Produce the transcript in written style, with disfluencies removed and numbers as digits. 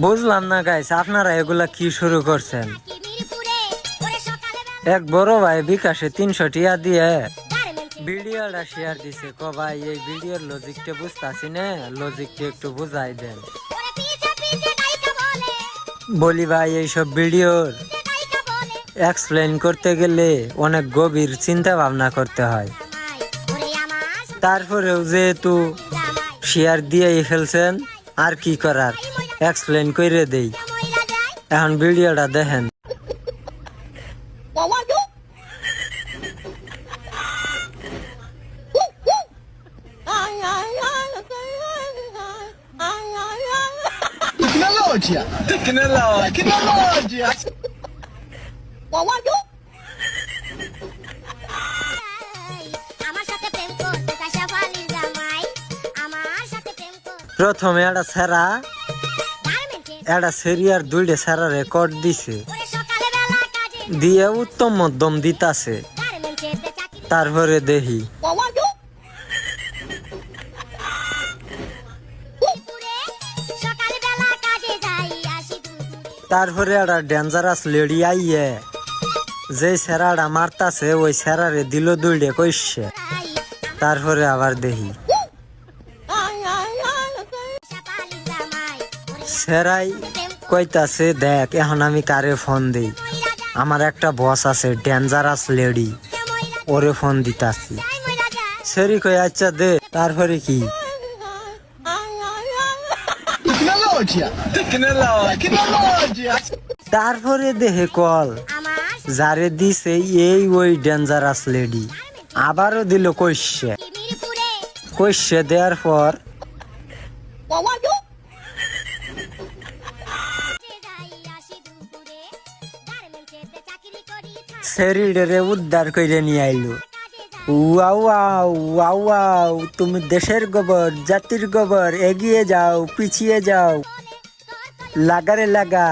বুঝলাম না গাইস, আপনারা এগুলা কি শুরু করছেন? এক বড় ভাই বিকাশে 300 টিয়া দিয়ে ভিডিওটা শেয়ার দিছে। ভাই এই ভিডিওর লজিকটা বুঝতাছি না, লজিকটা একটু বুঝাই দেন। বলি ভাই এইসব ভিডিওর এক্সপ্লেন করতে গেলে অনেক গভীর চিন্তা ভাবনা করতে হয়। তারপরেও যেহেতু শেয়ার দিয়েই ফেলছেন, আর কি করার, এক্সপ্লেন করে দেই। এখন ভিডিওটা দেখেন। Tecnologia, tecnologia. প্রথমে একটা সেরা সেরিয়ার 2টা সেরা রেকর্ড দিছে, দিয়ে উত্তম মধ্যম দিতাছে। তারপরে দেখি তারপরে একটা ডেঞ্জারাস লেডি আইয়ে যে সেরাটা মারতাছে ওই সেরারে দিল 2টা কইছে। তারপরে আবার দেখি সেরাই কইতাছে, দেখ এখন আমি কারে ফোন দেই, আমার একটা বস আছে ডেঞ্জারাস লেডি, ওরে ফোন দিতাছি। সেরি কই আচ্ছা দে। তারপরে কি তারপরে দেহে কল যারে দিছে এই ওই ডেঞ্জারাস লেডি, আবারও দিল কইছে দেওয়ার পর সেরিডেরে উদ্ধার করে নিয়ে আইলো। ওয়াও, তুমি দেশের গোবর, জাতির গোবর, এগিয়ে যাও, পিছিয়ে যাও, লাগারে লাগা।